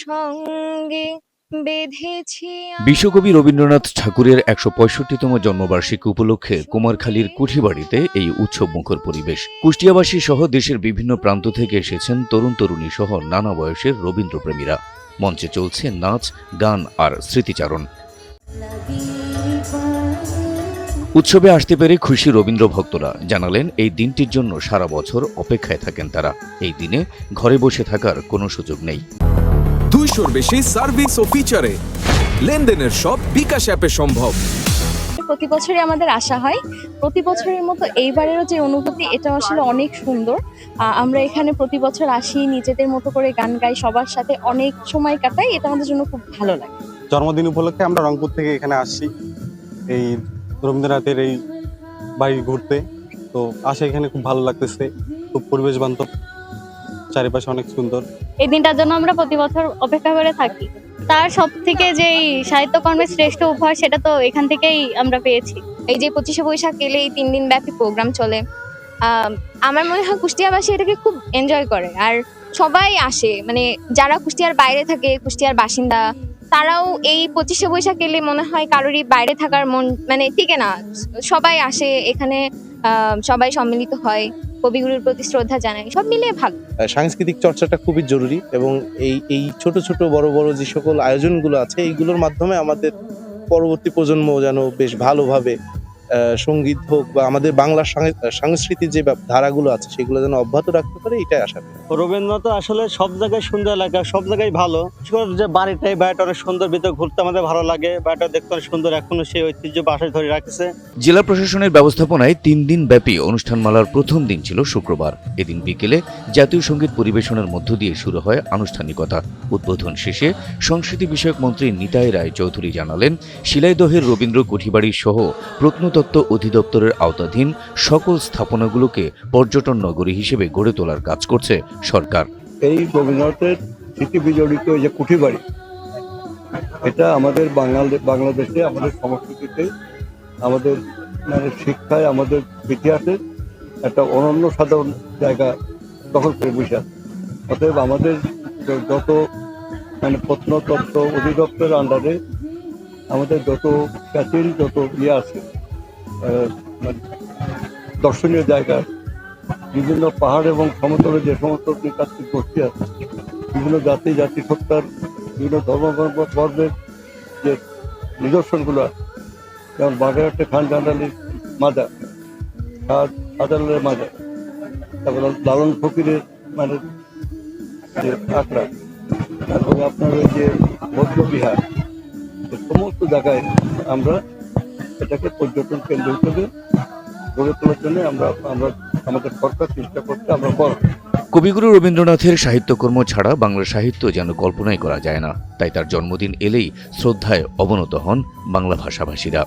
সঙ্গে বেঁধেছি। বিশ্বকবি রবীন্দ্রনাথ ঠাকুরের ১৬৫তম জন্মবার্ষিকী উপলক্ষে কুমারখালীর কুঠিবাড়িতে এই উৎসবমুখর পরিবেশ। কুষ্টিয়াবাসী সহ দেশের বিভিন্ন প্রান্ত থেকে এসেছেন তরুণ তরুণী সহ নানা বয়সের রবীন্দ্রপ্রেমীরা। মঞ্চে চলছে নাচ, গান আর স্মৃতিচারণ। উৎসবে আসতে পেরে খুশি রবীন্দ্র ভক্তরা জানালেন এই দিনটির জন্য সারা বছর অপেক্ষায় থাকেন তারা। এই দিনে ঘরে বসে থাকার কোনো সুযোগ নেই। 200-র বেশি সার্ভিস ও ফিচারে লেনদেনের সব বিকাশ অ্যাপে সম্ভব। প্রতি বছরই আমাদের আশা হয়, প্রতি বছরের মতো এইবারেরও যে অনুভূতি, এটা আসলে অনেক সুন্দর। আমরা এখানে প্রতি বছর আসি, নিজেদের মতো করে গান গাই, সবার সাথে অনেক সময় কাটাই, এটা আমাদের জন্য খুব ভালো লাগে। জন্মদিন উপলক্ষে আমরা রংপুর থেকে এখানে আসছি এই রবীন্দ্রনাথের এই বাড়ি ঘুরতে। তো আসে এখানে খুব ভালো লাগতেছে, খুব পরিবেশ বান্ধব, চারিপাশে অনেক সুন্দর। এই দিনটার জন্য আমরা প্রতি বছর অপেক্ষা করে থাকি। তার সব থেকে যে সাহিত্যকর্মের শ্রেষ্ঠ উপহার, সেটা তো এখান থেকেই আমরা পেয়েছি। এই যে 25শে বৈশাখ এলে এই 3 দিন ব্যাপী প্রোগ্রাম চলে, আমার মনে হয় কুষ্টিয়াবাসী এটাকে খুব এনজয় করে। আর সবাই আসে, মানে যারা কুষ্টিয়ার বাইরে থাকে, কুষ্টিয়ার বাসিন্দা, তারাও এই 25শে বৈশাখ এলে মনে হয় কারোরই বাইরে থাকার মন মানে টিকে না। সবাই আসে এখানে, সবাই সম্মিলিত হয়, কবিগুরুর প্রতি শ্রদ্ধা জানায়, সব মিলিয়ে ভালো। সাংস্কৃতিক চর্চাটা খুবই জরুরি এবং এই ছোট ছোট বড় বড় যে সকল আয়োজনগুলো আছে এইগুলোর মাধ্যমে আমাদের পরবর্তী প্রজন্ম যেন বেশ ভালোভাবে সঙ্গীত হোক বা আমাদের বাংলার সংস্কৃতির যে ধারাগুলো আছে সেগুলো যেন অব্যাহত রাখতে পারে, এটাই আশা করি। রবীন্দ্রনাথ আসলে সব জায়গায় সুন্দর লাগে, সব জায়গায় ভালো। যে বাড়িটাই বাড়িটা অনেক সুন্দর, ভিতরে ঘুরতে আমাদের ভালো লাগে, বাড়িটা দেখতে অনেক সুন্দর, এখনো সেই ঐতিহ্য বাসায় ধরে রাখছে। জেলা প্রশাসনের ব্যবস্থাপনায় 3 দিন ব্যাপী অনুষ্ঠানমালার প্রথম দিন ছিল শুক্রবার। এদিন বিকেলে জাতীয় সঙ্গীত পরিবেশনের মধ্য দিয়ে শুরু হয় আনুষ্ঠানিকতা। উদ্বোধন শেষে সংস্কৃতি বিষয়ক মন্ত্রী নিতাই রায় চৌধুরী জানালেন, শিলাইদহের রবীন্দ্র কুঠিবাড়ি সহ প্রত্নতত্ত্ব অধিদপ্তরের আওতাধীন সকল স্থাপনাগুলোকে পর্যটন নগরী হিসেবে গড়ে তোলার কাজ করছে সরকার। এই রবীন্দ্রনাথের স্মৃতি বিজড়িত যে কুঠিবাড়ি, এটা আমাদের বাংলাদেশে, আমাদের সংস্কৃতিতে, আমাদের মানে শিক্ষায়, আমাদের ইতিহাসে একটা অনন্য সাধারণ জায়গা দখল করে বসে আছে। অতএব আমাদের যত মানে প্রত্নতত্ত্ব অধিদপ্তরের আন্ডারে আমাদের যত প্রাচীন যত আছে দর্শনীয় জায়গা, বিভিন্ন পাহাড় এবং সমতলে যে সমস্ত নৃতাত্ত্বিক গোষ্ঠী আছে, বিভিন্ন জাতিসত্তার বিভিন্ন ধর্মের যে নিদর্শনগুলো আছে, যেমন বাগেরহাটে খান জাহানালির মাজার, শাহজালালের মাজার, তারপরে লালন ফকিরের মানে যে আখড়া, তারপরে আপনার ওই যে বৌদ্ধবিহার, সমস্ত জায়গায় আমরা এটাকে পর্যটন কেন্দ্র হিসেবে গড়ে তোলার জন্য আমরা আমাদের সরকার চেষ্টা করতে আমরা বড়। কবিগুরু রবীন্দ্রনাথের সাহিত্যকর্ম ছাড়া বাংলা সাহিত্য যেন কল্পনাই করা যায় না। তাই তার জন্মদিন এলেই শ্রদ্ধায় অবনত হন বাংলা ভাষাভাষীরা।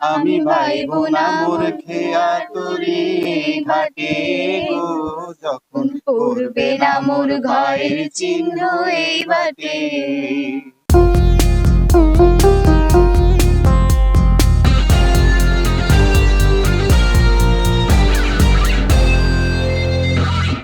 আমি বাইব না মোর খেয়া তরি ঘাটে গো, যখন পড়বে না মোর ঘরের চিহ্ন এই বাটে।